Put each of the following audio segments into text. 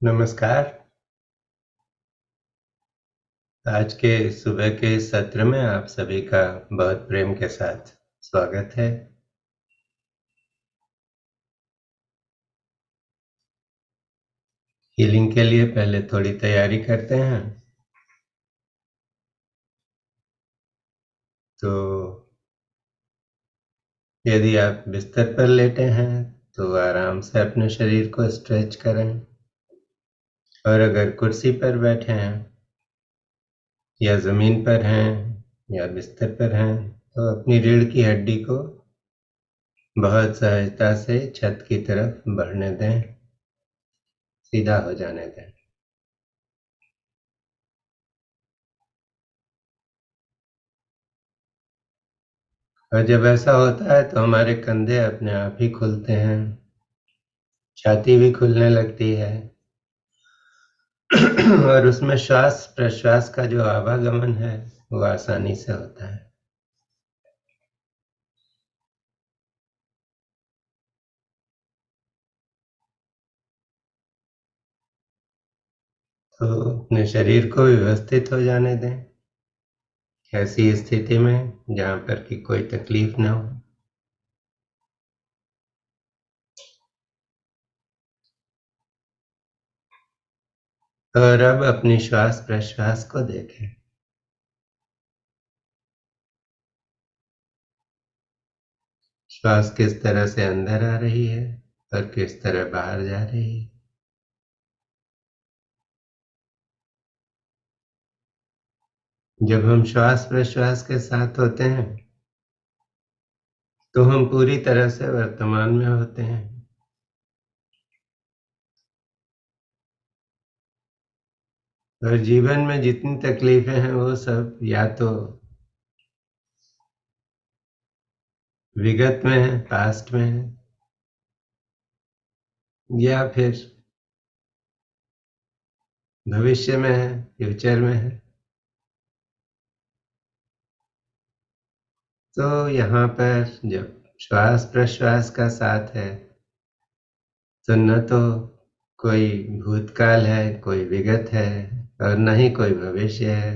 नमस्कार। आज के सुबह के सत्र में आप सभी का बहुत प्रेम के साथ स्वागत है। हीलिंग के लिए पहले थोड़ी तैयारी करते हैं। तो यदि आप बिस्तर पर लेटे हैं तो आराम से अपने शरीर को स्ट्रेच करें, और अगर कुर्सी पर बैठे हैं या ज़मीन पर हैं या बिस्तर पर हैं तो अपनी रीढ़ की हड्डी को बहुत सहजता से छत की तरफ बढ़ने दें, सीधा हो जाने दें। और जब ऐसा होता है तो हमारे कंधे अपने आप ही खुलते हैं, छाती भी खुलने लगती है और उसमें श्वास प्रश्वास का जो आवागमन है वो आसानी से होता है। तो अपने शरीर को व्यवस्थित हो जाने दें, ऐसी स्थिति में जहाँ पर कि कोई तकलीफ ना हो। और अब अपनी श्वास प्रश्वास को देखें। श्वास किस तरह से अंदर आ रही है और किस तरह बाहर जा रही है। जब हम श्वास प्रश्वास के साथ होते हैं तो हम पूरी तरह से वर्तमान में होते हैं। और जीवन में जितनी तकलीफें हैं वो सब या तो विगत में है, पास्ट में है, या फिर भविष्य में है, फ्यूचर में है। तो यहाँ पर जब श्वास प्रश्वास का साथ है तो न तो कोई भूतकाल है, कोई विगत है और न ही कोई भविष्य है।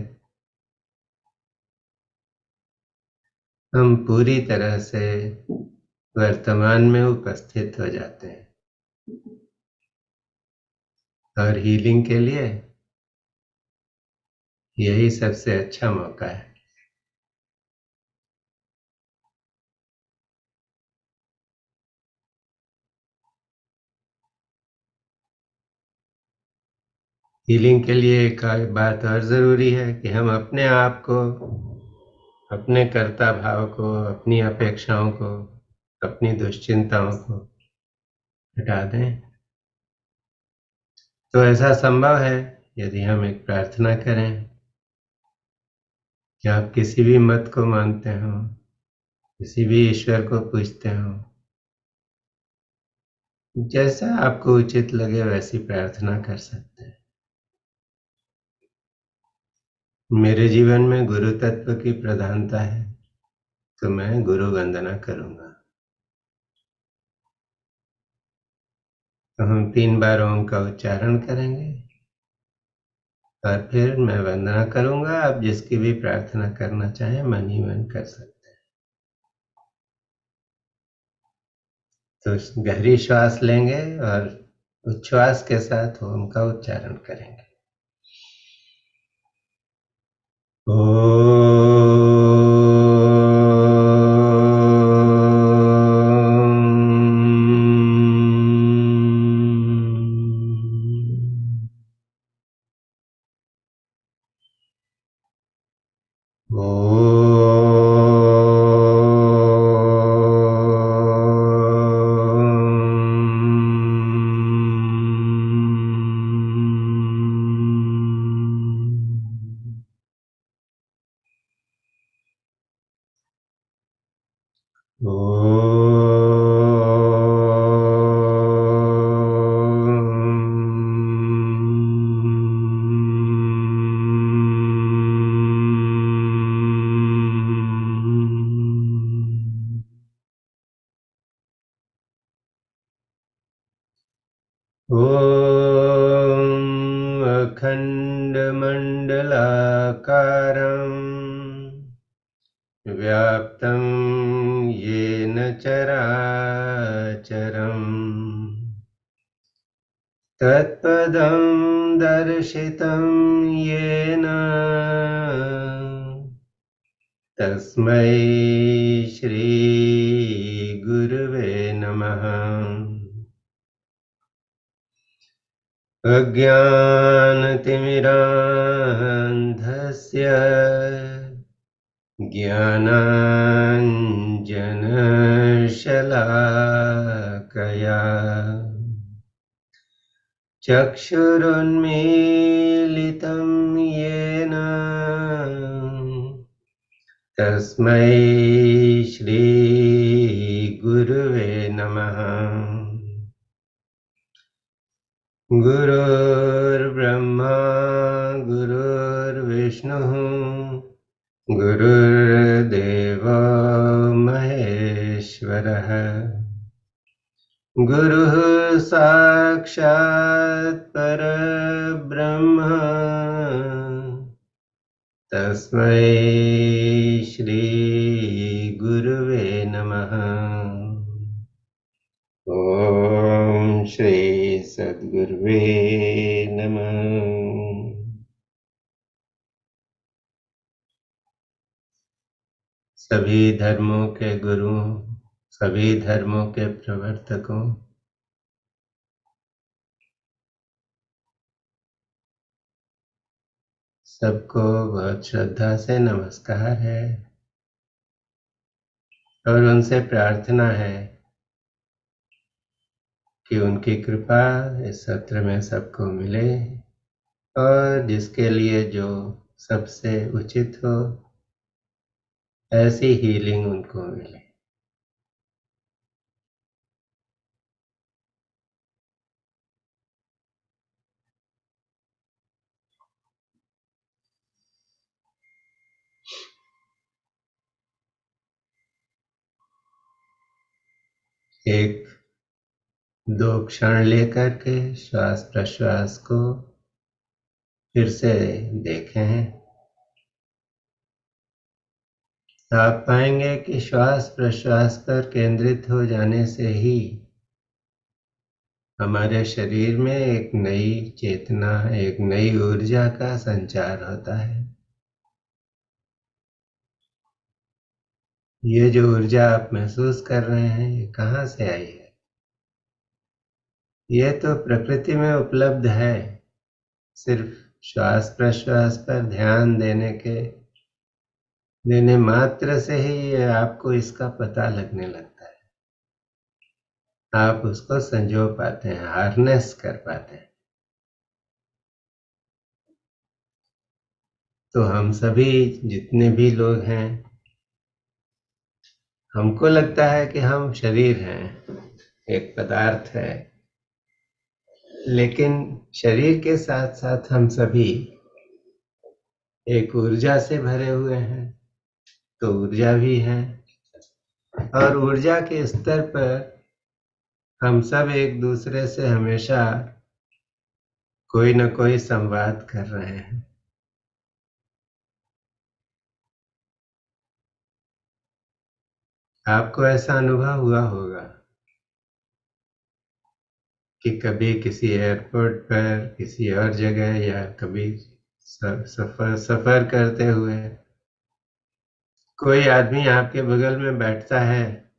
हम पूरी तरह से वर्तमान में उपस्थित हो जाते हैं। और हीलिंग के लिए यही सबसे अच्छा मौका है। हीलिंग के लिए एक बात और ज़रूरी है कि हम अपने आप को, अपने कर्ता भाव को, अपनी अपेक्षाओं को, अपनी दुश्चिंताओं को हटा दें। तो ऐसा संभव है यदि हम एक प्रार्थना करें कि आप किसी भी मत को मानते हो, किसी भी ईश्वर को पूजते हो, जैसा आपको उचित लगे वैसी प्रार्थना कर सकते हैं। मेरे जीवन में गुरु तत्व की प्रधानता है तो मैं गुरु वंदना करूंगा। तो हम 3 बार ओम का उच्चारण करेंगे और फिर मैं वंदना करूंगा। आप जिसकी भी प्रार्थना करना चाहें मन ही मन कर सकते हैं। तो गहरी श्वास लेंगे और उच्छ्वास के साथ ओम का उच्चारण करेंगे। ओ अखण्डमण्डलाकारम् व्याप्तं येन चराचरम् तत्पदं दर्शितं येन तस्मै श्रीगुरुवे नमः। अज्ञानतिमिरान्धस्य ज्ञानाञ्जनशलाकया चक्षुरुन्मीलितं येन तस्मै श्रीगुरुवे नमः। गुरुर्ब्रह्मा गुरुर्विष्णुः गुरुर्देवो महेश्वरः गुरुः साक्षात् परब्रह्म तस्मै श्रीगुरुवे नमः। ओम श्री सद्गुरुवे नमः। सभी धर्मों के गुरुओं, सभी धर्मों के प्रवर्तकों, सबको बहुत श्रद्धा से नमस्कार है और उनसे प्रार्थना है कि उनकी कृपा इस सत्र में सबको मिले और जिसके लिए जो सबसे उचित हो ऐसी हीलिंग उनको मिले। एक दो क्षण लेकर के श्वास प्रश्वास को फिर से देखें। आप पाएंगे कि श्वास प्रश्वास पर केंद्रित हो जाने से ही हमारे शरीर में एक नई चेतना, एक नई ऊर्जा का संचार होता है। ये जो ऊर्जा आप महसूस कर रहे हैं, ये कहाँ से आई है? ये तो प्रकृति में उपलब्ध है। सिर्फ श्वास प्रश्वास पर ध्यान देने मात्र से ही ये आपको इसका पता लगने लगता है। आप उसको संजो पाते हैं, हार्नेस कर पाते हैं। तो हम सभी जितने भी लोग हैं, हमको लगता है कि हम शरीर हैं, एक पदार्थ है, लेकिन शरीर के साथ साथ हम सभी एक ऊर्जा से भरे हुए हैं। तो ऊर्जा भी है और ऊर्जा के स्तर पर हम सब एक दूसरे से हमेशा कोई न कोई संवाद कर रहे हैं। आपको ऐसा अनुभव हुआ होगा कि कभी किसी एयरपोर्ट पर, किसी और जगह, या कभी सफर करते हुए कोई आदमी आपके बगल में बैठता है,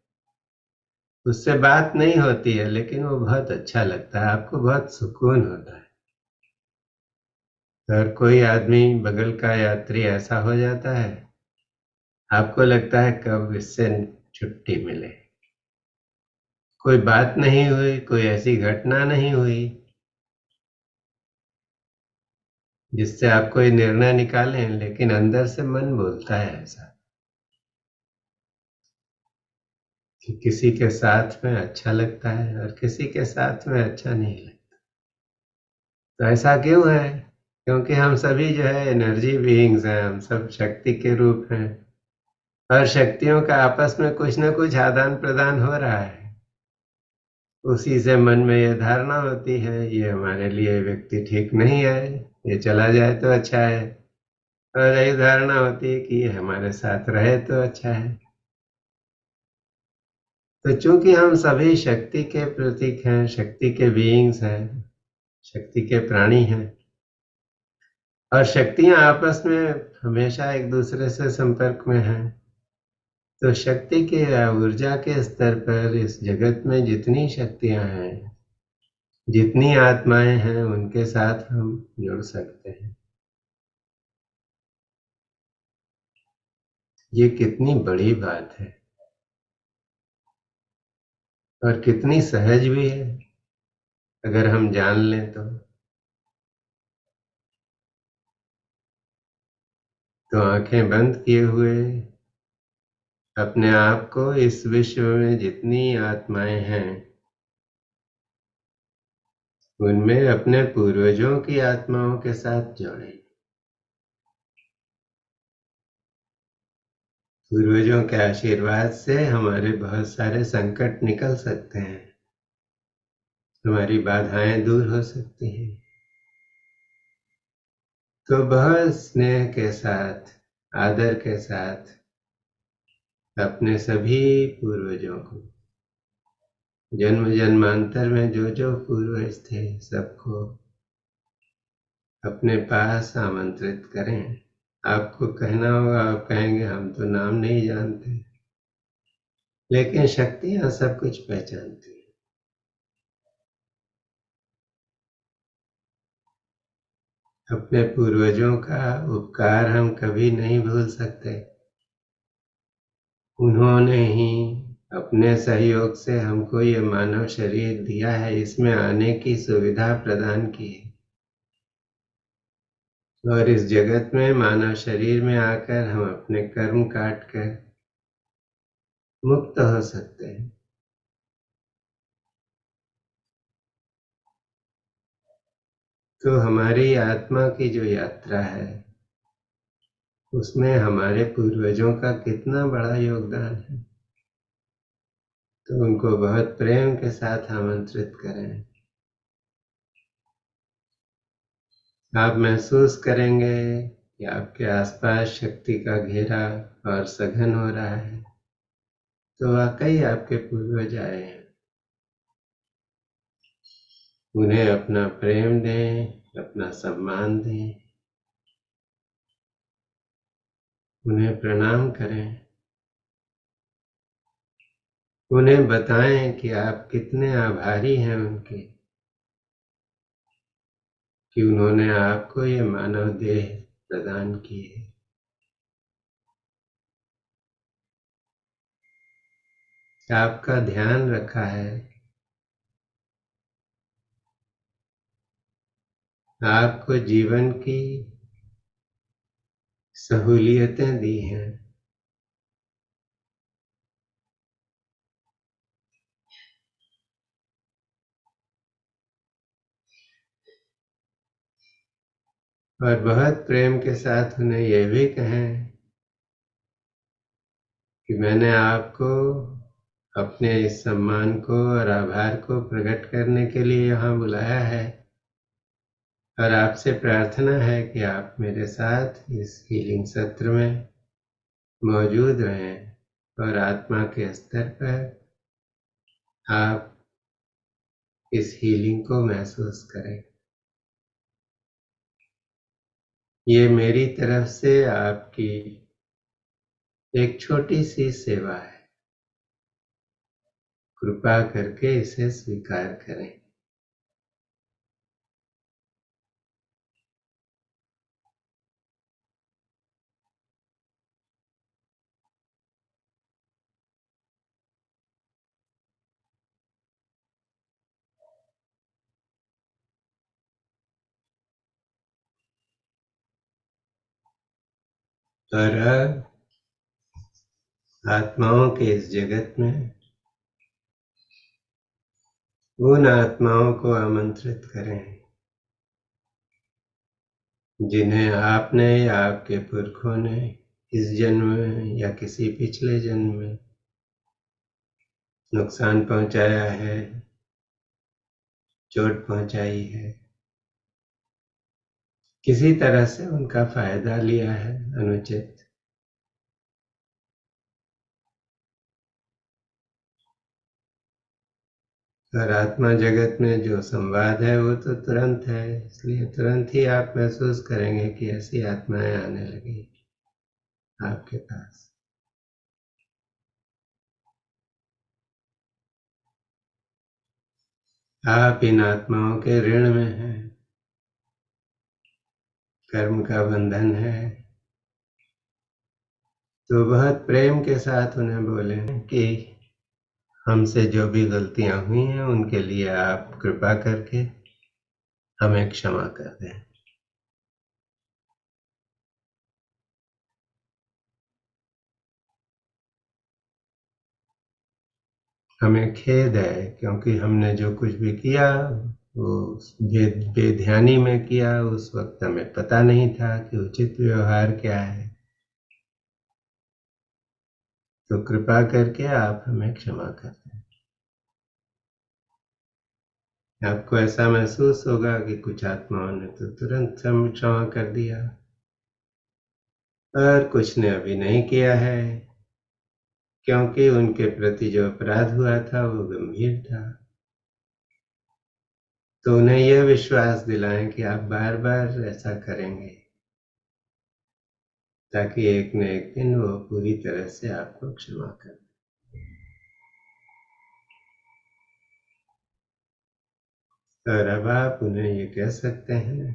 उससे बात नहीं होती है लेकिन वो बहुत अच्छा लगता है, आपको बहुत सुकून होता है। और कोई आदमी बगल का यात्री ऐसा हो जाता है, आपको लगता है कब इससे छुट्टी मिले। कोई बात नहीं हुई, कोई ऐसी घटना नहीं हुई जिससे आप कोई निर्णय निकालें, लेकिन अंदर से मन बोलता है ऐसा कि किसी के साथ में अच्छा लगता है और किसी के साथ में अच्छा नहीं लगता। तो ऐसा क्यों है? क्योंकि हम सभी जो है एनर्जी बीइंग्स हैं, हम सब शक्ति के रूप हैं और शक्तियों का आपस में कुछ न कुछ आदान प्रदान हो रहा है। उसी से मन में ये धारणा होती है ये हमारे लिए व्यक्ति ठीक नहीं है, ये चला जाए तो अच्छा है, और यही धारणा होती है कि ये हमारे साथ रहे तो अच्छा है। तो चूंकि हम सभी शक्ति के प्रतीक हैं, शक्ति के बीइंग्स हैं, शक्ति के प्राणी हैं, और शक्तियां आपस में हमेशा एक दूसरे से संपर्क में हैं, तो शक्ति के या ऊर्जा के स्तर पर इस जगत में जितनी शक्तियां हैं, जितनी आत्माएं हैं, उनके साथ हम जुड़ सकते हैं। ये कितनी बड़ी बात है और कितनी सहज भी है अगर हम जान लें तो आंखें बंद किए हुए अपने आप को इस विश्व में जितनी आत्माएं हैं उनमें अपने पूर्वजों की आत्माओं के साथ जोड़ें। पूर्वजों के आशीर्वाद से हमारे बहुत सारे संकट निकल सकते हैं, हमारी बाधाएं दूर हो सकती हैं। तो बहुत स्नेह के साथ, आदर के साथ अपने सभी पूर्वजों को, जन्म जन्मांतर में जो जो पूर्वज थे, सबको अपने पास आमंत्रित करें। आपको कहना होगा, आप कहेंगे हम तो नाम नहीं जानते, लेकिन शक्तियां सब कुछ पहचानती हैं। अपने पूर्वजों का उपकार हम कभी नहीं भूल सकते। उन्होंने ही अपने सहयोग से हमको ये मानव शरीर दिया है, इसमें आने की सुविधा प्रदान की है, और इस जगत में मानव शरीर में आकर हम अपने कर्म काट कर मुक्त हो सकते हैं। तो हमारी आत्मा की जो यात्रा है उसमें हमारे पूर्वजों का कितना बड़ा योगदान है। तो उनको बहुत प्रेम के साथ आमंत्रित करें। आप महसूस करेंगे कि आपके आसपास शक्ति का घेरा और सघन हो रहा है, तो वाकई आपके पूर्वज आए हैं। उन्हें अपना प्रेम दें, अपना सम्मान दें, उन्हें प्रणाम करें, उन्हें बताएं कि आप कितने आभारी हैं उनके, कि उन्होंने आपको ये मानव देह प्रदान की है। आपका ध्यान रखा है, आपको जीवन की सहूलियतें दी हैं। और बहुत प्रेम के साथ उन्हें यह भी कहें कि मैंने आपको अपने इस सम्मान को और आभार को प्रकट करने के लिए यहाँ बुलाया है, और आपसे प्रार्थना है कि आप मेरे साथ इस हीलिंग सत्र में मौजूद रहें और आत्मा के स्तर पर आप इस हीलिंग को महसूस करें। ये मेरी तरफ से आपकी एक छोटी सी सेवा है, कृपा करके इसे स्वीकार करें। और अब आत्माओं के इस जगत में उन आत्माओं को आमंत्रित करें जिन्हें आपने या आपके पुरखों ने इस जन्म में या किसी पिछले जन्म में नुकसान पहुंचाया है, चोट पहुंचाई है। किसी तरह से उनका फायदा लिया है अनुचित। और आत्मा जगत में जो संवाद है वो तो तुरंत है, इसलिए तुरंत ही आप महसूस करेंगे कि ऐसी आत्माएं आने लगी आपके पास। आप इन आत्माओं के ऋण में हैं, कर्म का बंधन है, तो बहुत प्रेम के साथ उन्हें बोले कि हमसे जो भी गलतियां हुई हैं उनके लिए आप कृपा करके हमें क्षमा कर दें। हमें खेद है क्योंकि हमने जो कुछ भी किया वो बेध्यानी में किया। उस वक्त हमें पता नहीं था कि उचित व्यवहार क्या है, तो कृपा करके आप हमें क्षमा कर दें। आपको ऐसा महसूस होगा कि कुछ आत्माओं ने तो तुरंत क्षमा कर दिया और कुछ ने अभी नहीं किया है, क्योंकि उनके प्रति जो अपराध हुआ था वो गंभीर था। तो उन्हें यह विश्वास दिलाएं कि आप बार बार ऐसा करेंगे, ताकि एक न एक दिन वो पूरी तरह से आपको क्षमा कर। और अब आप उन्हें ये कह सकते हैं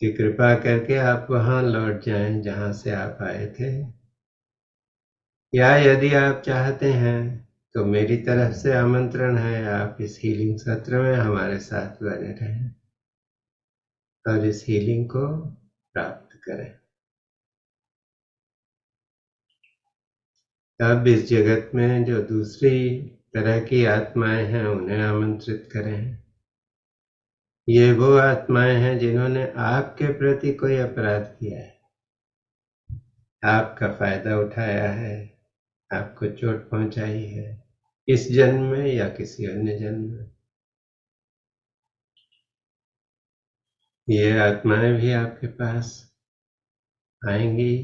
कि कृपा करके आप वहां लौट जाएं जहां से आप आए थे, या यदि आप चाहते हैं तो मेरी तरफ से आमंत्रण है, आप इस हीलिंग सत्र में हमारे साथ बने रहें और इस हीलिंग को प्राप्त करें। अब इस जगत में जो दूसरी तरह की आत्माएं हैं उन्हें आमंत्रित करें। ये वो आत्माएं हैं जिन्होंने आपके प्रति कोई अपराध किया है, आपका फायदा उठाया है, आपको चोट पहुंचाई है, इस जन्म में या किसी अन्य जन्म में। ये आत्माएं भी आपके पास आएंगी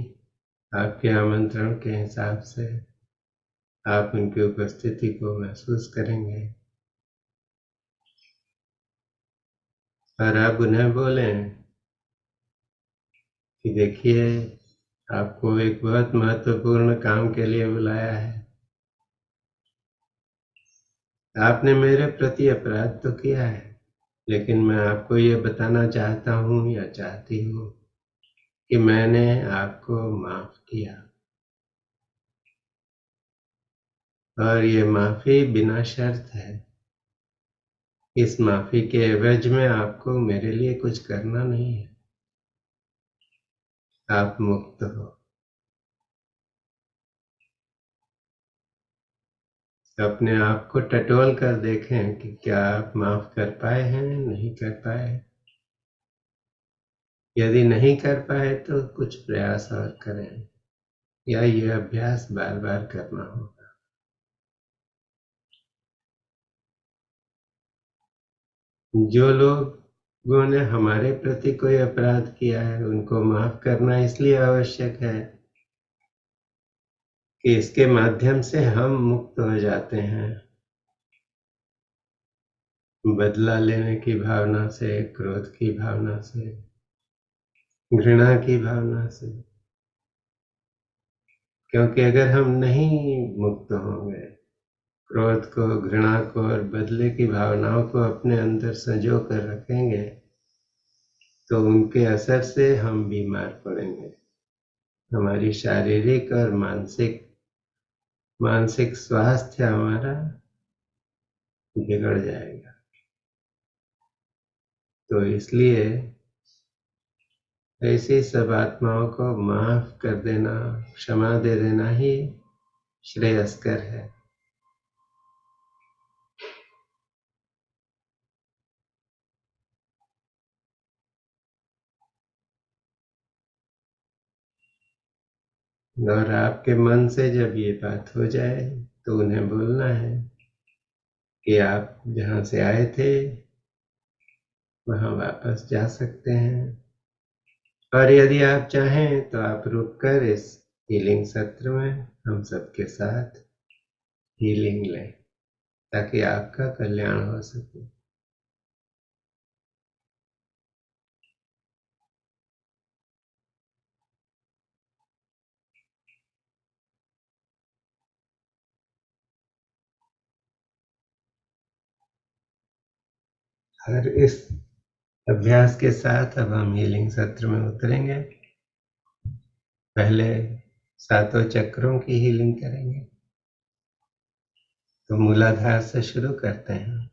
आपके आमंत्रण के हिसाब से। आप उनकी उपस्थिति को महसूस करेंगे और आप उन्हें बोलें कि देखिए, आपको एक बहुत महत्वपूर्ण काम के लिए बुलाया है। आपने मेरे प्रति अपराध तो किया है, लेकिन मैं आपको ये बताना चाहता हूँ या चाहती हूँ कि मैंने आपको माफ किया, और ये माफी बिना शर्त है। इस माफी के एवज में आपको मेरे लिए कुछ करना नहीं है, आप मुक्त हो। अपने आप को टटोल कर देखें कि क्या आप माफ कर पाए हैं, नहीं कर पाए। यदि नहीं कर पाए तो कुछ प्रयास और करें, या ये अभ्यास बार बार करना होगा। जो लोगों ने हमारे प्रति कोई अपराध किया है उनको माफ करना इसलिए आवश्यक है कि इसके माध्यम से हम मुक्त हो जाते हैं बदला लेने की भावना से, क्रोध की भावना से, घृणा की भावना से। क्योंकि अगर हम नहीं मुक्त होंगे, क्रोध को, घृणा को और बदले की भावनाओं को अपने अंदर संजो कर रखेंगे, तो उनके असर से हम बीमार पड़ेंगे। हमारी शारीरिक और मानसिक मानसिक स्वास्थ्य हमारा बिगड़ जाएगा। तो इसलिए ऐसी सब आत्माओं को माफ कर देना, क्षमा दे देना ही श्रेयस्कर है। और आपके मन से जब ये बात हो जाए तो उन्हें बोलना है कि आप जहाँ से आए थे वहां वापस जा सकते हैं। और यदि आप चाहें तो आप रुककर इस हीलिंग सत्र में हम सबके साथ हीलिंग लें ताकि आपका कल्याण हो सके। और इस अभ्यास के साथ अब हम हीलिंग सत्र में उतरेंगे। पहले सातों चक्रों की हीलिंग करेंगे। तो मूलाधार से शुरू करते हैं।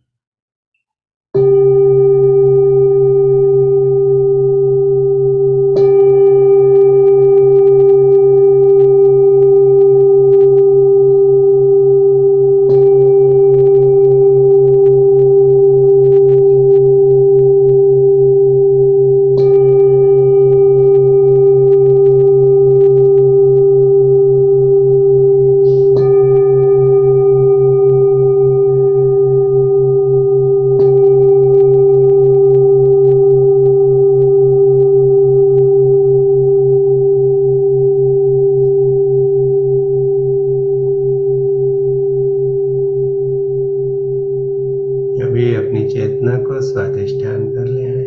अभी अपनी चेतना को स्वाधिष्ठान कर ले आए।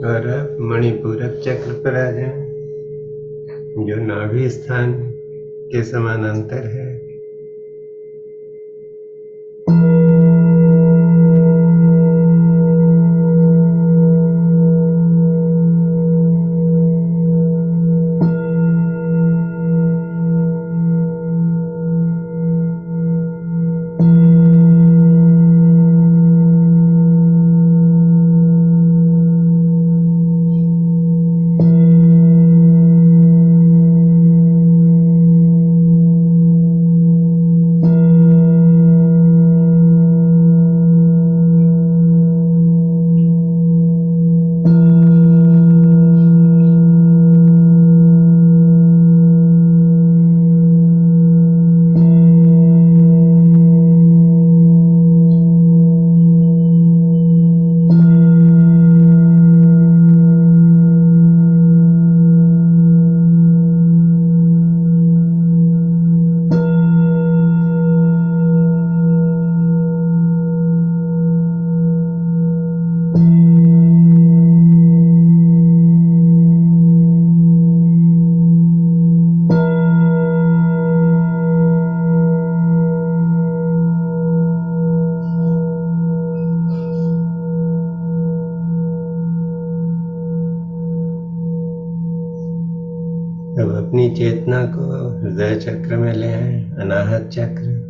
और अब मणिपूरक चक्र पर आ जाएं, जो नाभि स्थान के समानांतर है। अब अपनी चेतना को हृदय चक्र में ले आए, अनाहत चक्र।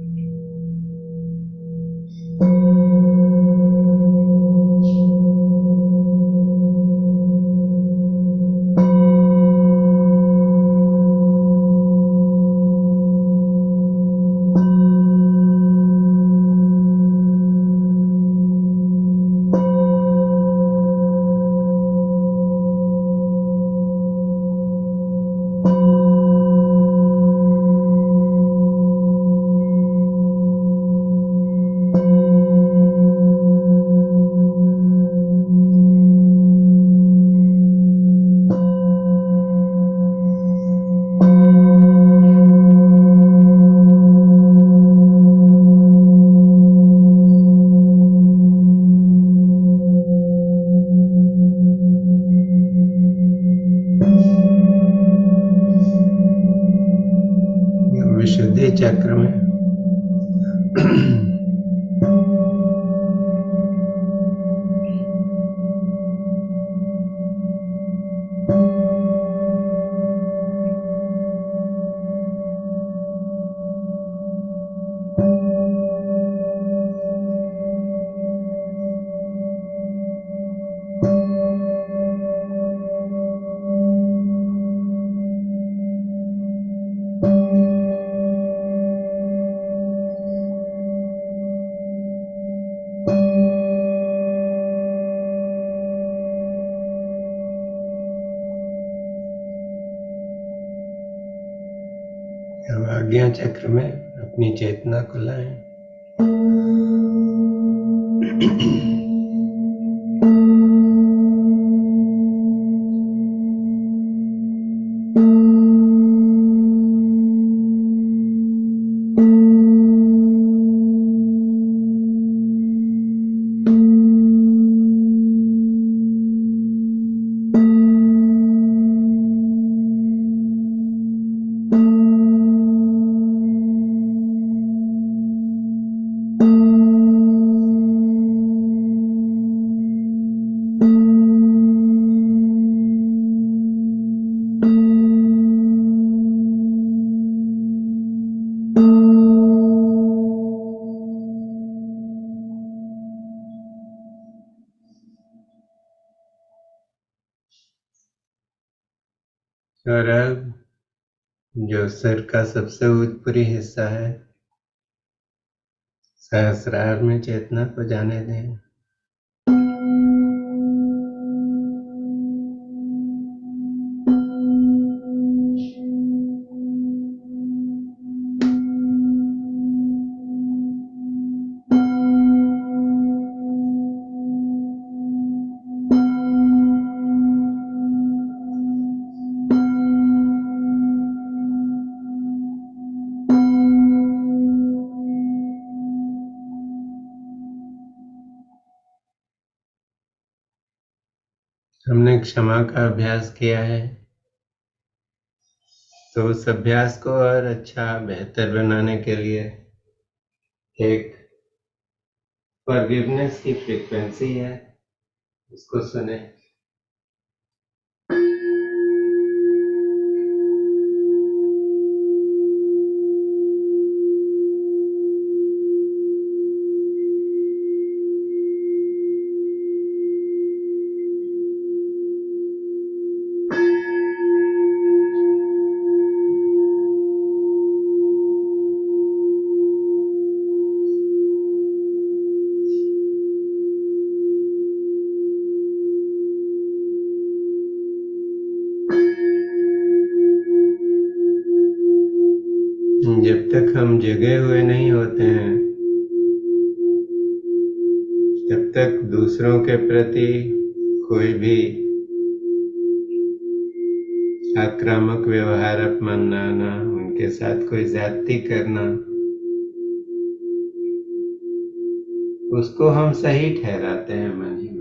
चक्र में अब आज्ञा चक्र में अपनी चेतना को लाएं। और अब जो सिर का सबसे ऊपरी हिस्सा है, सहस्रार में चेतना को जाने दें। हमने क्षमा का अभ्यास किया है, तो उस अभ्यास को और अच्छा बेहतर बनाने के लिए एक फॉरगिवनेस की फ्रीक्वेंसी है, उसको सुने। जब तक हम जगे हुए नहीं होते हैं, तब तक दूसरों के प्रति कोई भी आक्रामक व्यवहार अपनाना, उनके साथ कोई ज्यादती करना, उसको हम सही ठहराते हैं मन ही मन।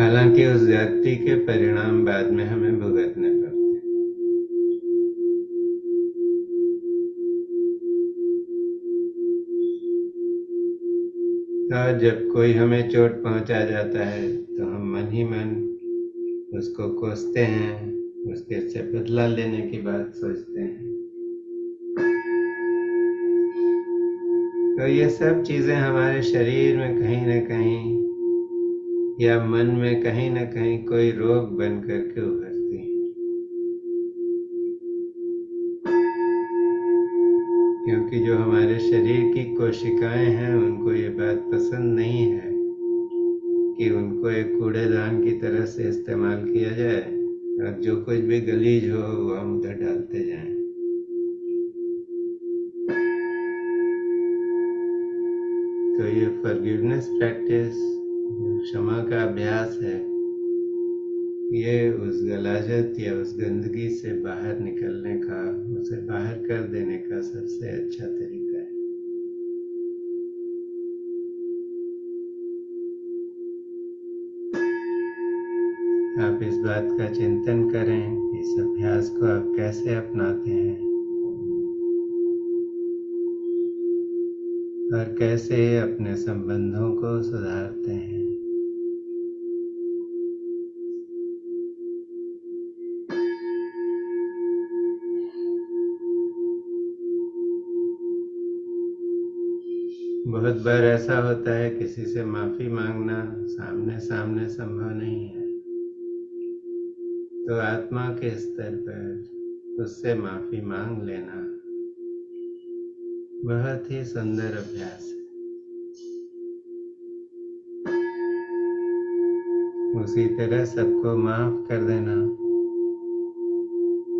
हालांकि उस ज्यादती के परिणाम बाद में हमें भुगतने पड़ते हैं। और जब कोई हमें चोट पहुंचा जाता है, तो हम मन ही मन उसको कोसते हैं, उसके से बदला लेने की बात सोचते हैं। तो ये सब चीजें हमारे शरीर में कहीं न कहीं या मन में कहीं न कहीं कोई रोग बन करके उभरती हैं, क्योंकि जो हमारे शरीर की कोशिकाएं हैं, उनको ये बात पसंद नहीं है कि उनको एक कूड़ेदान की तरह से इस्तेमाल किया जाए और जो कुछ भी गलीज हो वो हम उधर डालते जाएं। तो ये फॉरगिवनेस प्रैक्टिस, क्षमा का अभ्यास है, ये उस गलाजत या उस गंदगी से बाहर निकलने का, उसे बाहर कर देने का सबसे अच्छा तरीका है। आप इस बात का चिंतन करें कि इस अभ्यास को आप कैसे अपनाते हैं और कैसे अपने संबंधों को सुधारते हैं। बहुत बार ऐसा होता है किसी से माफी मांगना सामने सामने संभव नहीं है, तो आत्मा के स्तर पर उससे माफी मांग लेना बहुत ही सुंदर अभ्यास है। उसी तरह सबको माफ कर देना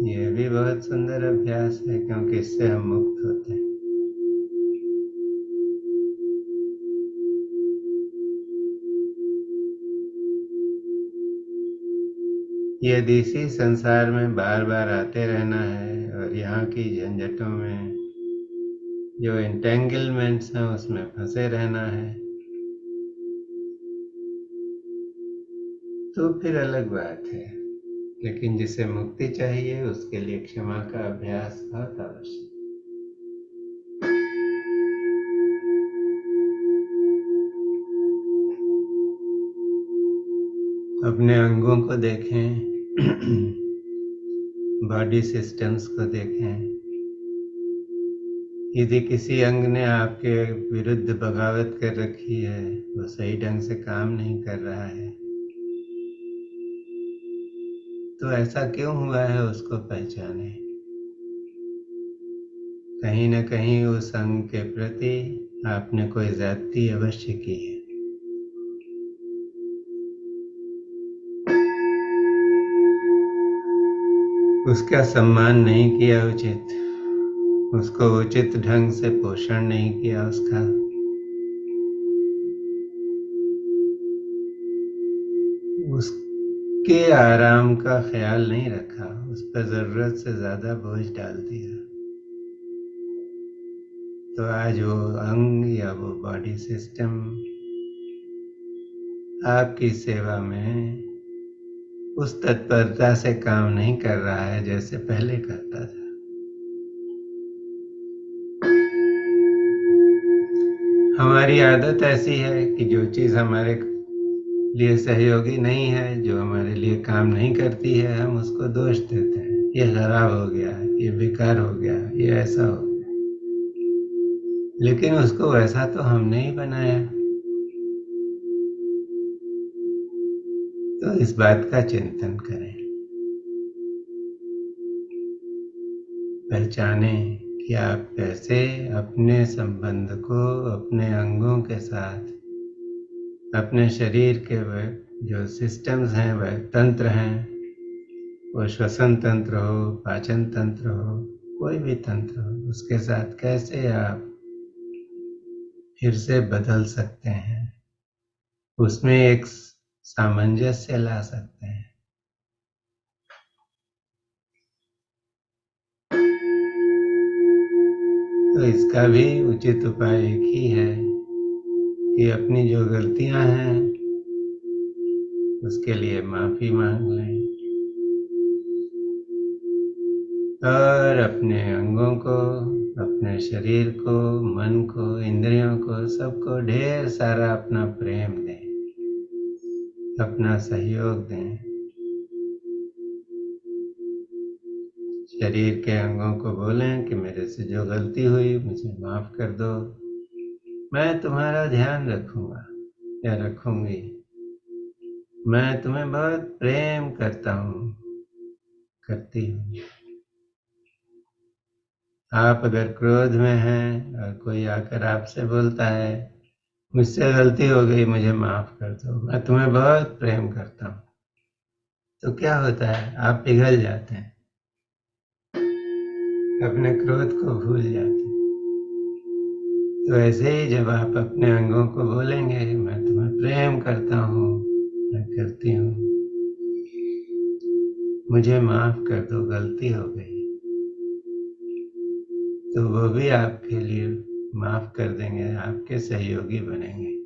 यह भी बहुत सुंदर अभ्यास है, क्योंकि इससे हम मुक्त होते हैं। यदि इसी संसार में बार बार आते रहना है और यहाँ की झंझटों में जो एंटेंगलमेंट्स हैं उसमें फंसे रहना है, तो फिर अलग बात है। लेकिन जिसे मुक्ति चाहिए उसके लिए क्षमा का अभ्यास बहुत आवश्यक है। अपने अंगों को देखें, बॉडी सिस्टम्स को देखें। यदि किसी अंग ने आपके विरुद्ध बगावत कर रखी है, वो सही ढंग से काम नहीं कर रहा है, तो ऐसा क्यों हुआ है उसको पहचाने। कहीं न कहीं उस अंग के प्रति आपने कोई ज्यादती अवश्य की है। उसका सम्मान नहीं किया उचित, उसको उचित ढंग से पोषण नहीं किया उसका। उसके आराम का ख्याल नहीं रखा, उस पर जरूरत से ज्यादा बोझ डाल दिया, तो आज वो अंग या वो बॉडी सिस्टम आपकी सेवा में उस तत्परता से काम नहीं कर रहा है जैसे पहले करता था। हमारी आदत ऐसी है कि जो चीज़ हमारे लिए सहयोगी नहीं है, जो हमारे लिए काम नहीं करती है, हम उसको दोष देते हैं। ये खराब हो गया, ये बेकार हो गया, ये ऐसा हो गया। लेकिन उसको वैसा तो हमने ही बनाया। तो इस बात का चिंतन करें, पहचाने कि आप कैसे अपने संबंध को अपने अंगों के साथ, अपने शरीर के वह जो सिस्टम्स हैं, वह तंत्र हैं, वो श्वसन तंत्र हो, पाचन तंत्र हो, कोई भी तंत्र हो, उसके साथ कैसे आप फिर से बदल सकते हैं, उसमें एक सामंजस्य ला सकते हैं। तो इसका भी उचित उपाय एक ही है कि अपनी जो गलतियां हैं उसके लिए माफी मांग लें और अपने अंगों को, अपने शरीर को, मन को, इंद्रियों को, सबको ढेर सारा अपना प्रेम दें, अपना सहयोग दें। शरीर के अंगों को बोलें कि मेरे से जो गलती हुई मुझे माफ कर दो, मैं तुम्हारा ध्यान रखूंगा या रखूंगी, मैं तुम्हें बहुत प्रेम करता हूँ, करती हूँ। आप अगर क्रोध में हैं और कोई आकर आपसे बोलता है मुझसे गलती हो गई, मुझे माफ कर दो, मैं तुम्हें बहुत प्रेम करता हूँ, तो क्या होता है, आप पिघल जाते हैं, अपने क्रोध को भूल जाते हैं। तो ऐसे ही जब आप अपने अंगों को बोलेंगे मैं तुम्हें प्रेम करता हूँ, मैं करती हूँ, मुझे माफ कर दो, गलती हो गई, तो वो भी आपके लिए माफ कर देंगे, आपके सहयोगी बनेंगे।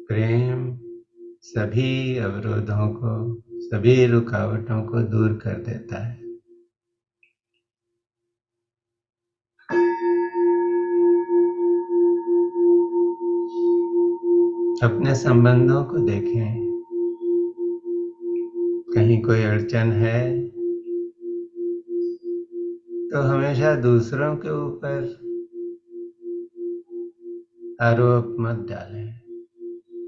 प्रेम सभी अवरोधों को, सभी रुकावटों को दूर कर देता है। अपने संबंधों को देखें, कहीं कोई अड़चन है तो हमेशा दूसरों के ऊपर आरोप मत डालें,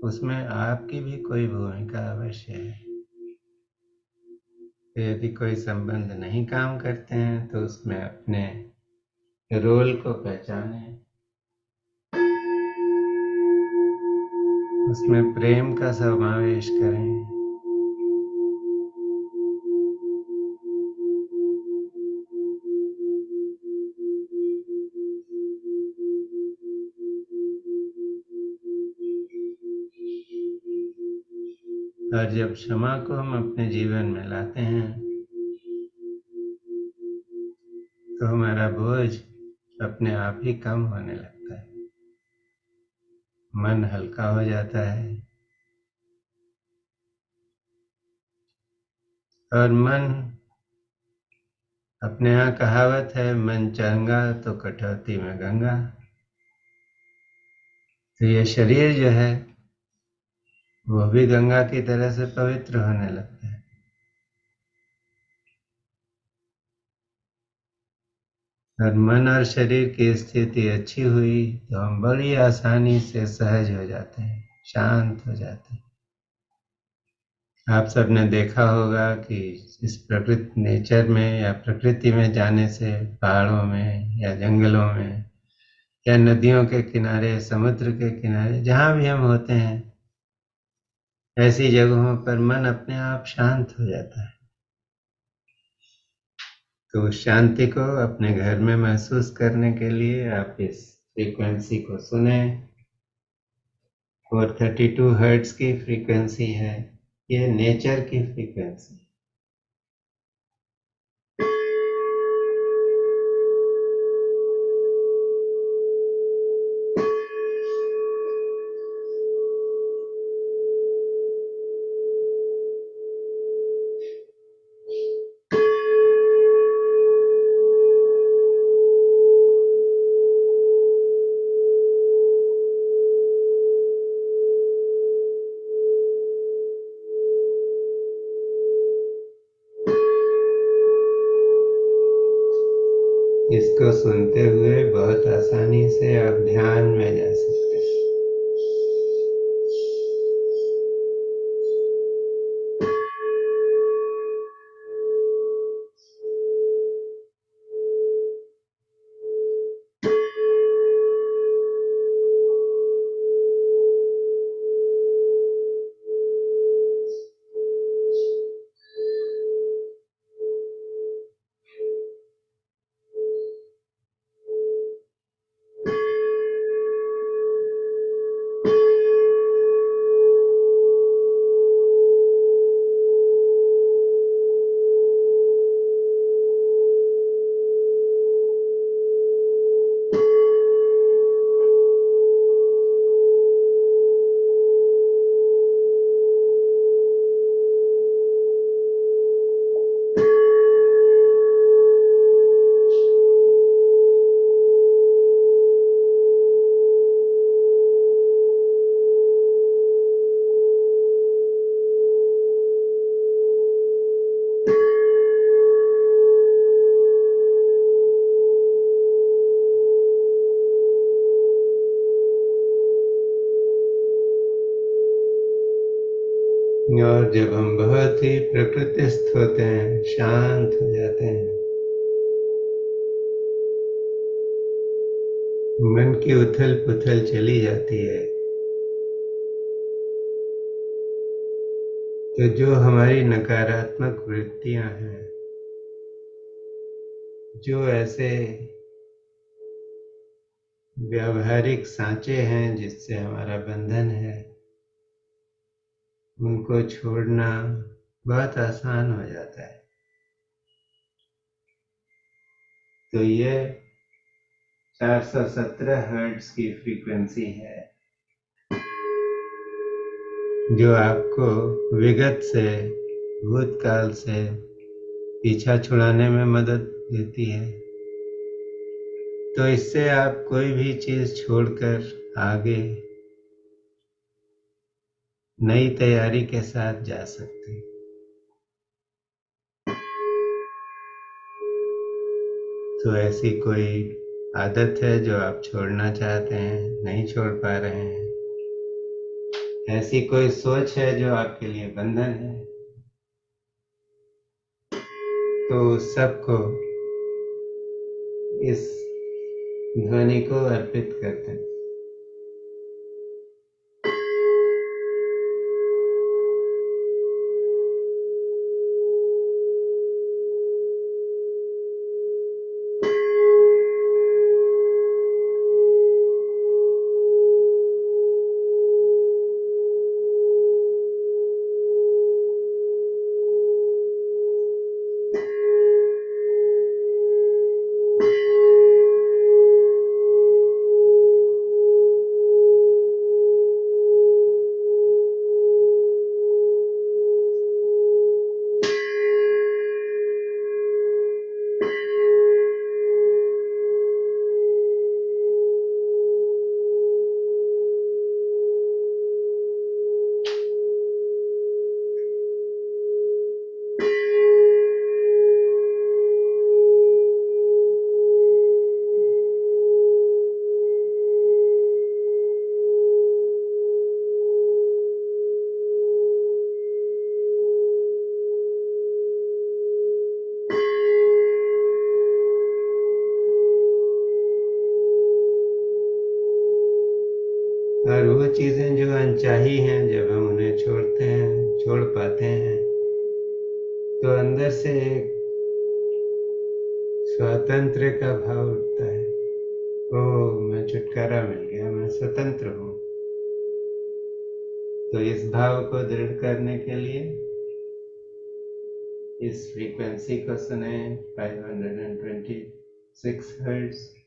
उसमें आपकी भी कोई भूमिका अवश्य है। यदि कोई संबंध नहीं काम करते हैं तो उसमें अपने रोल को पहचानें, उसमें प्रेम का समावेश करें। और जब क्षमा को हम अपने जीवन में लाते हैं तो हमारा बोझ अपने आप ही कम होने लगता है, मन हल्का हो जाता है। और मन, अपने यहाँ कहावत है, मन चंगा तो कटौती में गंगा। तो ये शरीर जो है वो भी गंगा की तरह से पवित्र होने लगता है। और मन और शरीर की स्थिति अच्छी हुई तो हम बड़ी आसानी से सहज हो जाते हैं, शांत हो जाते हैं। आप सबने देखा होगा कि इस प्रकृति नेचर में या प्रकृति में जाने से, पहाड़ों में या जंगलों में या नदियों के किनारे, समुद्र के किनारे, जहाँ भी हम होते हैं, ऐसी जगहों पर मन अपने आप शांत हो जाता है। तो उस शांति को अपने घर में महसूस करने के लिए आप इस फ्रीक्वेंसी को सुने। 432 हर्ट्ज की फ्रीक्वेंसी है, ये नेचर की फ्रीक्वेंसी। इसको सुनते हुए बहुत आसानी से आप ध्यान में जा सकते हैं। और जब हम बहुत ही प्रकृतिस्थ होते हैं, शांत हो जाते हैं, मन की उथल पुथल चली जाती है, तो जो हमारी नकारात्मक वृत्तियां हैं, जो ऐसे व्यावहारिक सांचे हैं जिससे हमारा बंधन है, उनको छोड़ना बहुत आसान हो जाता है। तो ये 417 हर्ट्ज की फ्रीक्वेंसी है। जो आपको विगत से, भूतकाल से पीछा छुड़ाने में मदद देती है। तो इससे आप कोई भी चीज छोड़कर आगे नई तैयारी के साथ जा सकते हैं। तो ऐसी कोई आदत है जो आप छोड़ना चाहते हैं, नहीं छोड़ पा रहे हैं? ऐसी कोई सोच है जो आपके लिए बंधन है? तो उस सबको इस ध्वनि को अर्पित करते हैं। और वो चीजें जो अनचाही हैं, जब हम उन्हें छोड़ते हैं, छोड़ पाते हैं, तो अंदर से एक स्वातंत्र का भाव उठता है। ओ, मैं छुटकारा मिल गया, मैं स्वतंत्र हूँ। तो इस भाव को दृढ़ करने के लिए इस फ्रीक्वेंसी को सुने, 526 हर्ट्ज।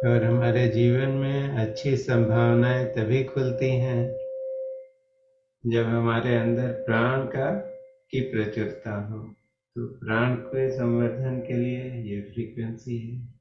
और हमारे जीवन में अच्छी संभावनाएं तभी खुलती हैं जब हमारे अंदर प्राण की प्रचुरता हो। तो प्राण के संवर्धन के लिए ये फ्रीक्वेंसी है।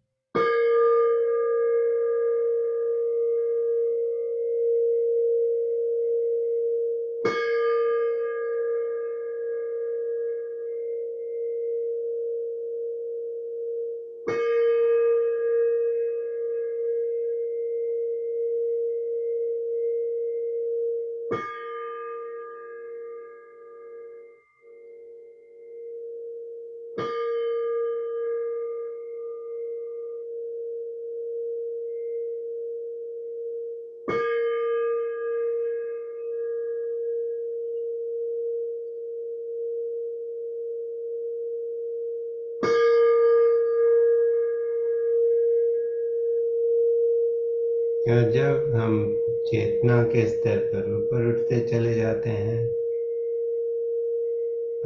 और जब हम चेतना के स्तर पर ऊपर उठते चले जाते हैं,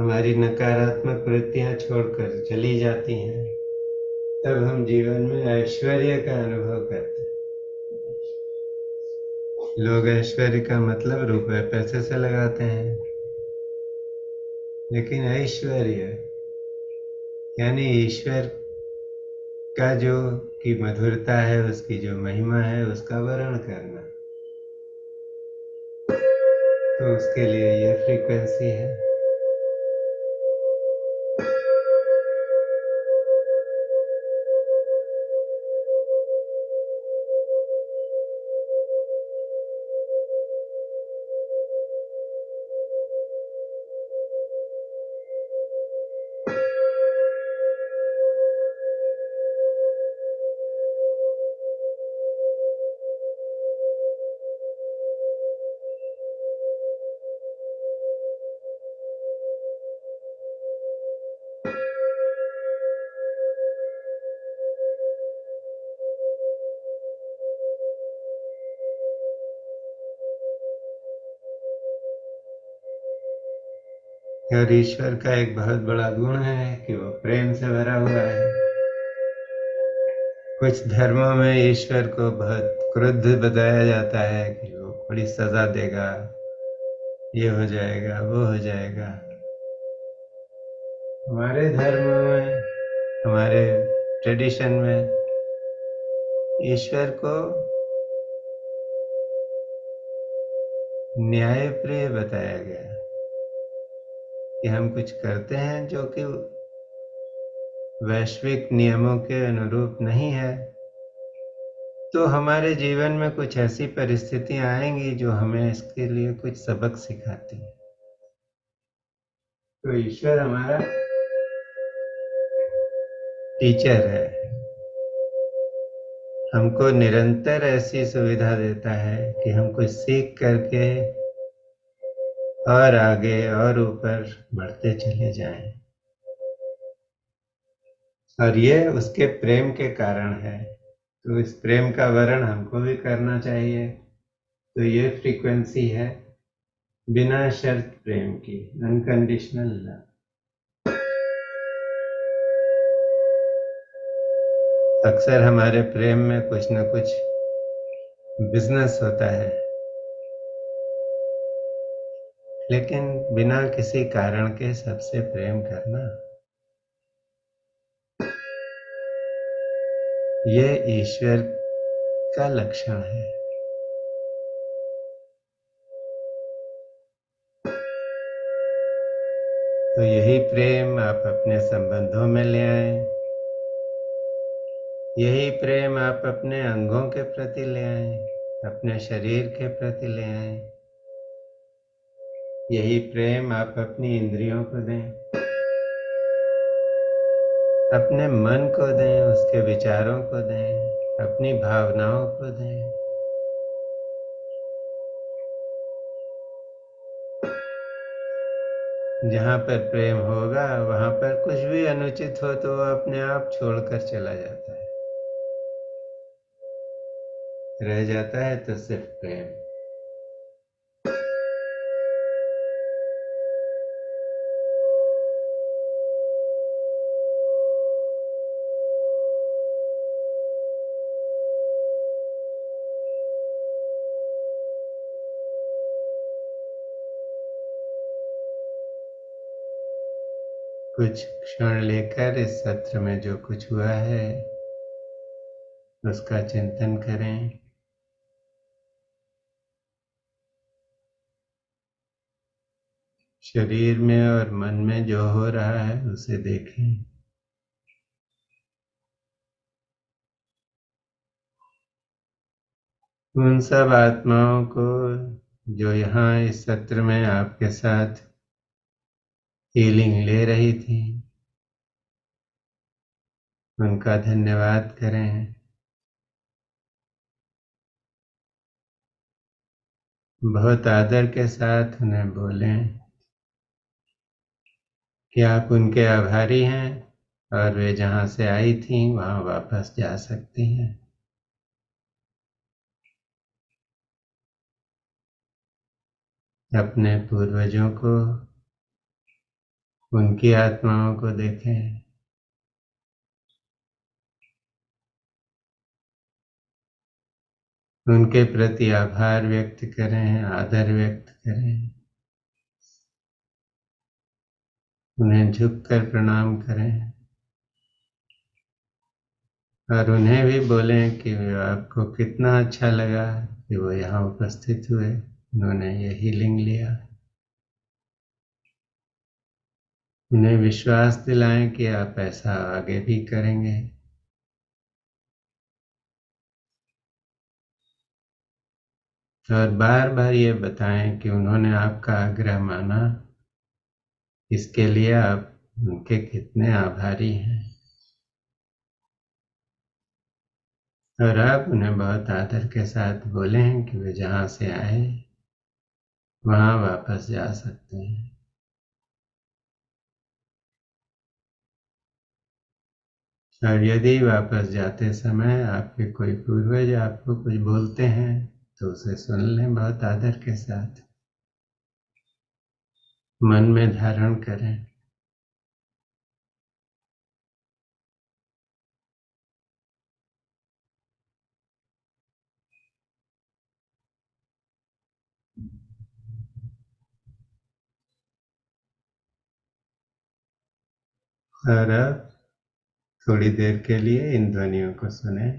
हमारी नकारात्मक वृत्तियां छोड़कर चली जाती हैं, तब हम जीवन में ऐश्वर्य का अनुभव करते हैं। लोग ऐश्वर्य का मतलब रुपए पैसे से लगाते हैं, लेकिन ऐश्वर्य यानी ईश्वर का जो की मधुरता है, उसकी जो महिमा है, उसका वर्णन करना, तो उसके लिए ये फ्रीक्वेंसी है। और ईश्वर का एक बहुत बड़ा गुण है कि वो प्रेम से भरा हुआ है। कुछ धर्मों में ईश्वर को बहुत क्रुद्ध बताया जाता है कि वो बड़ी सजा देगा, ये हो जाएगा, वो हो जाएगा। हमारे धर्म में, हमारे ट्रेडिशन में ईश्वर को न्यायप्रिय बताया गया कि हम कुछ करते हैं जो कि वैश्विक नियमों के अनुरूप नहीं है, तो हमारे जीवन में कुछ ऐसी परिस्थितियां आएंगी जो हमें इसके लिए कुछ सबक सिखाती हैं। तो ईश्वर हमारा टीचर है, हमको निरंतर ऐसी सुविधा देता है कि हम कुछ सीख करके और आगे और ऊपर बढ़ते चले जाएं। और ये उसके प्रेम के कारण है, तो इस प्रेम का वर्णन हमको भी करना चाहिए। तो ये फ्रीक्वेंसी है बिना शर्त प्रेम की, अनकंडीशनल लव। अक्सर हमारे प्रेम में कुछ न कुछ बिजनेस होता है, लेकिन बिना किसी कारण के सबसे प्रेम करना, ये ईश्वर का लक्षण है। तो यही प्रेम आप अपने संबंधों में ले आए, यही प्रेम आप अपने अंगों के प्रति ले आए, अपने शरीर के प्रति ले आए, यही प्रेम आप अपनी इंद्रियों को दें, अपने मन को दें, उसके विचारों को दें, अपनी भावनाओं को दें। जहाँ पर प्रेम होगा वहाँ पर कुछ भी अनुचित हो तो वो अपने आप छोड़कर चला जाता है, रह जाता है तो सिर्फ प्रेम। कुछ क्षण लेकर इस सत्र में जो कुछ हुआ है उसका चिंतन करें। शरीर में और मन में जो हो रहा है उसे देखें। उन सब आत्माओं को जो यहाँ इस सत्र में आपके साथ हीलिंग ले रही थी, उनका धन्यवाद करें। बहुत आदर के साथ उन्हें बोलें कि आप उनके आभारी हैं और वे जहाँ से आई थीं वहाँ वापस जा सकती हैं। अपने पूर्वजों को, उनकी आत्माओं को देखें। उनके प्रति आभार व्यक्त करें, आदर व्यक्त करें, उन्हें झुककर प्रणाम करें और उन्हें भी बोलें कि आपको कितना अच्छा लगा कि वो यहाँ उपस्थित हुए, उन्होंने ये हीलिंग लिया। उन्हें विश्वास दिलाएं कि आप ऐसा आगे भी करेंगे। और बार बार ये बताएं कि उन्होंने आपका आग्रह माना, इसके लिए आप उनके कितने आभारी हैं। और आप उन्हें बहुत आदर के साथ बोलें कि वे जहाँ से आए वहाँ वापस जा सकते हैं। और यदि वापस जाते समय आपके कोई पूर्वज आपको कुछ बोलते हैं तो उसे सुन लें बहुत आदर के साथ, मन में धारण करें। और अब थोड़ी देर के लिए इन ध्वनियों को सुने।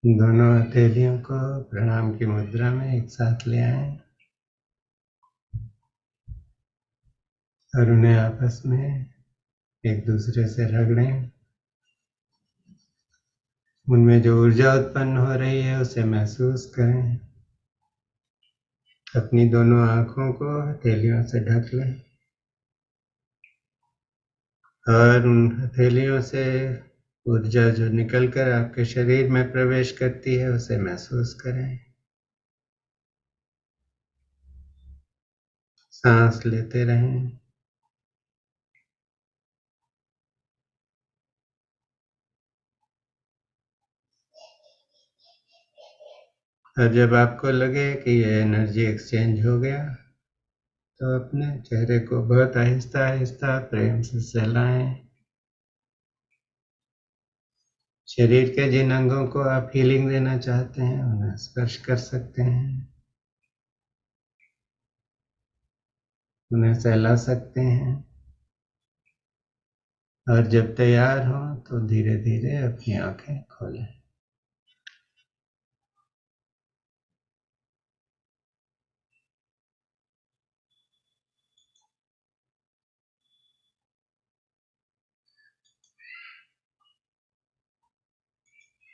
दोनों हथेलियों को प्रणाम की मुद्रा में एक साथ ले आएं और उन्हें आपस में एक दूसरे से रगड़ें। उनमें जो ऊर्जा उत्पन्न हो रही है उसे महसूस करें। अपनी दोनों आंखों को हथेलियों से ढक लें और उन हथेलियों से ऊर्जा जो निकलकर आपके शरीर में प्रवेश करती है उसे महसूस करें। सांस लेते रहें। और जब आपको लगे कि ये एनर्जी एक्सचेंज हो गया तो अपने चेहरे को बहुत आहिस्ता आहिस्ता प्रेम से सहलाएं। शरीर के जिन अंगों को आप हीलिंग देना चाहते हैं उन्हें स्पर्श कर सकते हैं, उन्हें सहला सकते हैं। और जब तैयार हो तो धीरे धीरे अपनी आंखें खोलें।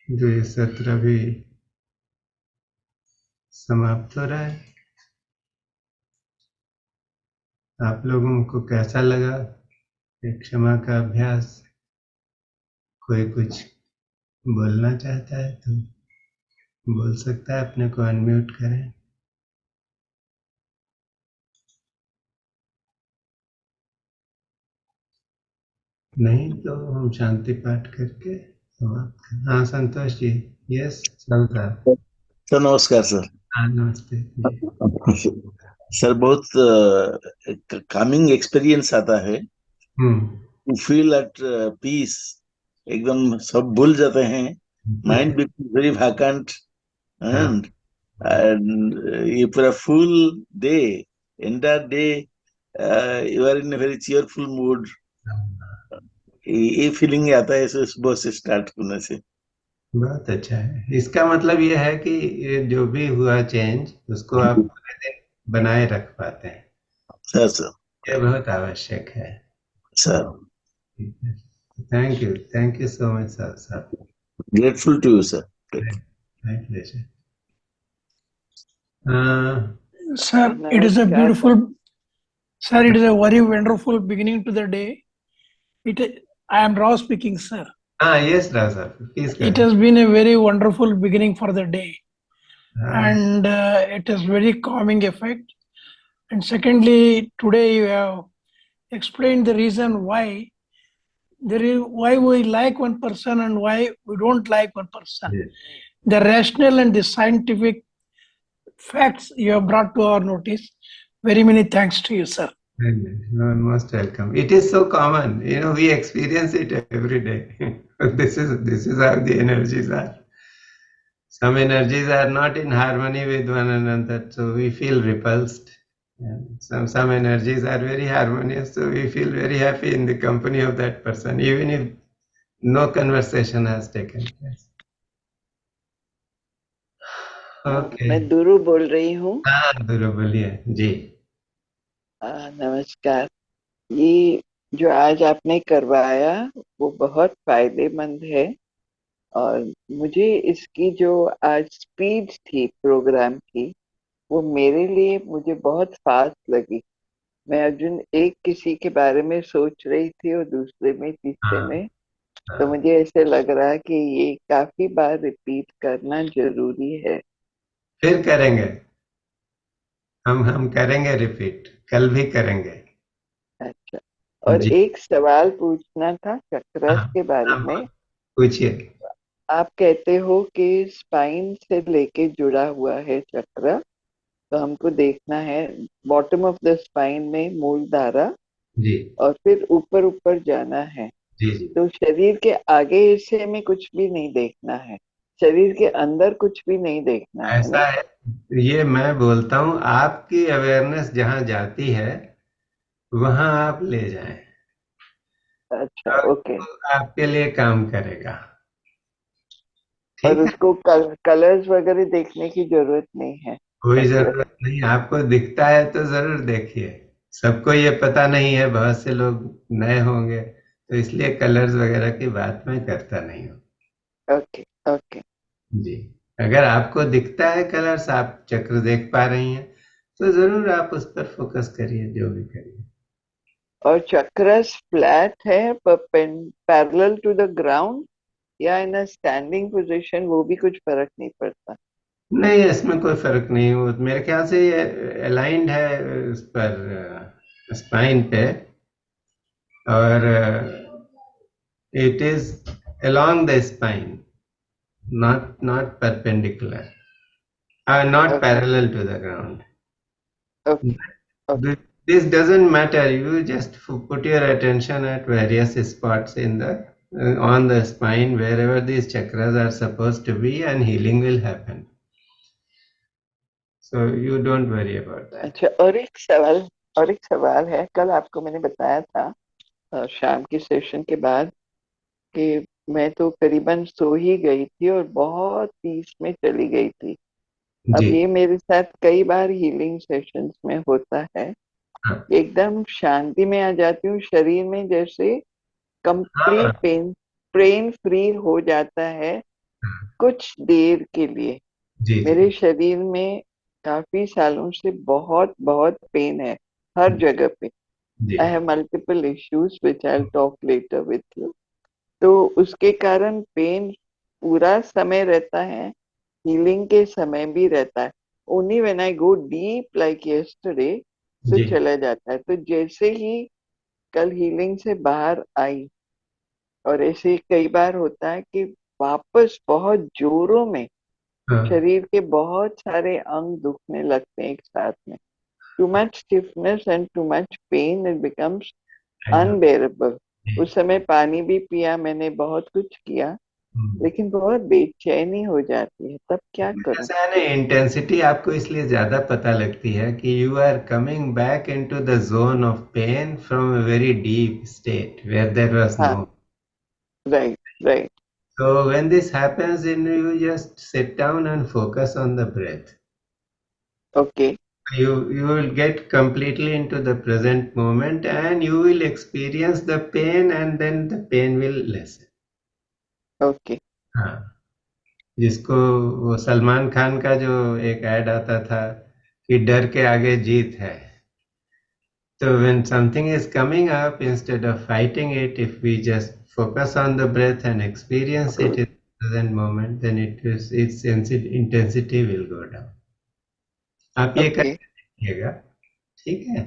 जो ये सत्र भी समाप्त हो रहा है। आप लोगों को कैसा लगा ये क्षमा का अभ्यास? कोई कुछ बोलना चाहता है तो बोल सकता है, अपने को अनम्यूट करें। नहीं तो हम शांति पाठ करके समाप्त करें। हाँ संतोष जी। यस चलता। सर नमस्कार सर। हाँ नमस्ते जी। सर बहुत कामिंग एक्सपीरियंस आता है। हम्म। टू फील एट पीस, एकदम सब भूल जाते हैं। माइंड बिकम वेरी वैकेंट हाँ एंड एंड ये पूरा full day, entire day you are in a very cheerful mood. ये फीलिंग आता है सुबह से स्टार्ट होने से। बहुत अच्छा है। इसका मतलब ये है कि ये जो भी हुआ चेंज उसको आप पूरे दिन बनाए रख पाते हैं। सर सर ये बहुत आवश्यक है। Sir thank you so much sir साहब। Grateful to you sir. My pleasure. हाँ Sir, it is a नमस्कार sir. beautiful, sir, it is a very wonderful beginning to the day. I am Rao speaking, sir. हाँ yes Rao साहब please It करें। has been a very wonderful beginning for the day, हाँ and it has very calming effect. And secondly, today you have explained the reason why we like one person and why we don't like one person. yes, The rational and the scientific facts you have brought to our notice. Very many thanks to you, sir. you're most welcome. It is so common, we experience it every day. This is how the energies are. Some energies are not in harmony with one another, so we feel repulsed. And some energies are very harmonious, so we feel very happy in the company of that person, even if no conversation has taken place. Okay. मैं दुरु बोल रही हूँ। हाँ दुरु बोलिए जी। नमस्कार। ये जो आज आपने करवाया वो बहुत फायदेमंद है, और मुझे इसकी जो आज स्पीड थी प्रोग्राम की, वो मेरे लिए मुझे बहुत फास्ट लगी। मैं अर्जुन एक किसी के बारे में सोच रही थी और दूसरे में तीसरे हाँ में, तो हाँ मुझे ऐसे लग रहा है कि ये काफी बार रिपीट करना जरूरी है। फिर करेंगे। हम करेंगे रिपीट, कल भी करेंगे। अच्छा, और जी एक सवाल पूछना था चक्रस हाँ के बारे हाँ में। पूछिए। आप कहते हो कि स्पाइन से लेके जुड़ा हुआ है चक्र, तो हमको देखना है बॉटम ऑफ द स्पाइन में मूलधारा, जी और फिर ऊपर ऊपर जाना है। जी जी तो शरीर के आगे हिस्से में कुछ भी नहीं देखना है, शरीर के अंदर कुछ भी नहीं देखना है ऐसा ना। है। ये मैं बोलता हूँ, आपकी अवेयरनेस जहाँ जाती है वहां आप ले जाएं, अच्छा, और ओके। वो आपके लिए काम करेगा। और ठीक है। उसको कलर्स वगैरह देखने की जरूरत नहीं है कोई चक्र। जरूरत नहीं, आपको दिखता है तो जरूर देखिए। सबको ये पता नहीं है, बहुत से लोग नए होंगे, तो इसलिए कलर्स वगैरह की बात मैं करता नहीं हूँ। Okay okay. जी। अगर आपको दिखता है कलर्स, आप चक्र देख पा रही हैं, तो जरूर आप उस पर फोकस करिए, जो भी करिए। और चक्रस फ्लैट है पैरेलल टू द ग्राउंड, या इन अ स्टैंडिंग पोजीशन, वो भी कुछ फर्क नहीं पड़ता? नहीं इसमें कोई फर्क नहीं, वो मेरे ख्याल से ये अलाइंड है उस पर, स्पाइन पे, और it is along the spine, not perpendicular, not okay parallel to the ground. Okay okay This doesn't matter, you just put your attention at various spots in the on the spine, wherever these chakras are supposed to be, and healing will happen, so you don't worry about that. अच्छा, और एक सवाल है। कल आपको मैंने बताया था शाम की सेशन के बाद कि मैं तो करीबन सो ही गई थी और बहुत पीस में चली गई थी। जी अब ये मेरे साथ कई बार हीलिंग सेशंस में होता है। हाँ एकदम शांति में आ जाती हूँ, शरीर में जैसे हाँ कंप्लीट पेन फ्री हो जाता है। कुछ देर के लिए। जी जी मेरे शरीर में काफी सालों से बहुत बहुत पेन है, हर जगह पे। जी I have multiple issues which I talk later with you. तो उसके कारण पेन पूरा समय रहता है, हीलिंग के समय भी रहता है। Only when I go deep like yesterday तो जी चला जाता है। तो जैसे ही कल हीलिंग से बाहर आई, और ऐसे कई बार होता है कि वापस बहुत जोरों में हाँ शरीर के बहुत सारे अंग दुखने लगते हैं एक साथ में। Too much stiffness and too much pain, it becomes I know unbearable. जी उस समय पानी भी पिया मैंने, बहुत कुछ किया, हम्म। लेकिन बहुत बेचैनी हो जाती है। तब क्या करूं? ऐसा है ना, इंटेंसिटी आपको इसलिए ज्यादा पता लगती है कि you are coming back into the zone of pain from a very deep state where there was हाँ, no. Right right. So when this happens, then you just sit down and focus on the breath. Okay You will get completely into the present moment and you will experience the pain and then the pain will lessen. Okay हाँ, जिसको वो सलमान खान का जो एक add आता था कि डर के आगे जीत है। So when something is coming up, instead of fighting it, if we just focus on the breath and experience it in the present moment, then its intensity will go down. आप ये okay. करके देखिएगा, ठीक है।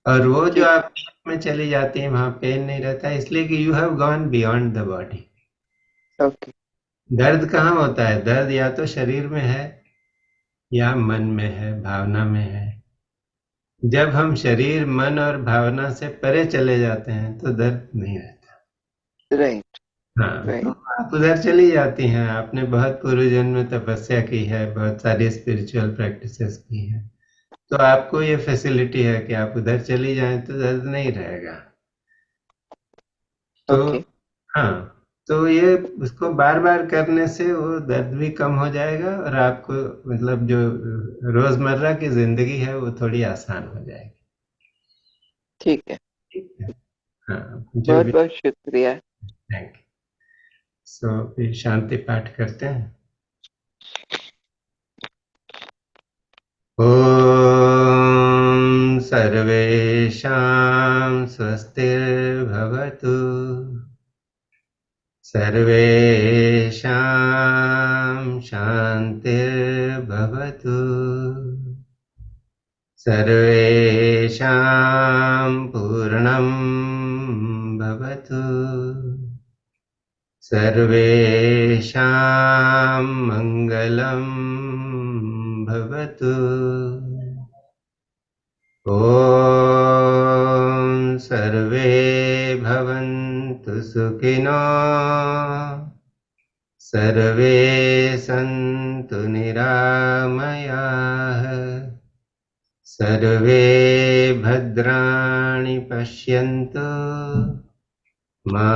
और वो जो ठीक। आप डीप में चली जाती है वहां पेन नहीं रहता है, इसलिए कि you have gone beyond the body. Okay दर्द कहाँ होता है? दर्द या तो शरीर में है या मन में है, भावना में है। जब हम शरीर मन और भावना से परे चले जाते हैं तो दर्द नहीं रहता। राइट हाँ, तो राइट। आप उधर चली जाती हैं। आपने बहुत पूर्व जन्म में तपस्या की है, बहुत सारी स्पिरिचुअल प्रैक्टिसेस की है, तो आपको ये फैसिलिटी है कि आप उधर चली जाएं तो दर्द नहीं रहेगा। तो ओके हाँ, तो ये उसको बार बार करने से वो दर्द भी कम हो जाएगा और आपको मतलब जो रोजमर्रा की जिंदगी है वो थोड़ी आसान हो जाएगी। ठीक है। ठीक है। हाँ, जो बहुत भी। बहुत शुक्रिया। Thank you. सो फिर शांति पाठ करते हैं। ॐ सर्वेषां स्वस्तिर्भवतु, सर्वेषां शान्तिर्भवतु, सर्वेषां पूर्णं भवतु, सर्वेषां मङ्गलं भवतु। ॐ सर्वे भवन्तु सुखिनो, सर्वे सन्तु निरामयाः, सर्वे भद्राणि पश्यन्तु, मा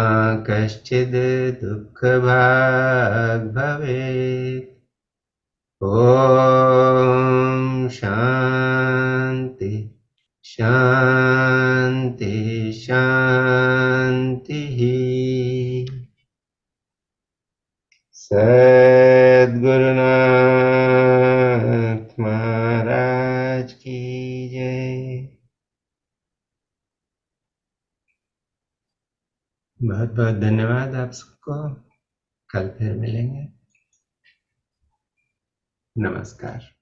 कश्चित् दुःखभाग् भवेत्। ॐ शान्ति शान्ति शान्तिः। सद्गुरुनाथ महाराज की जय। बहुत बहुत धन्यवाद आप सबको। कल फिर मिलेंगे। नमस्कार।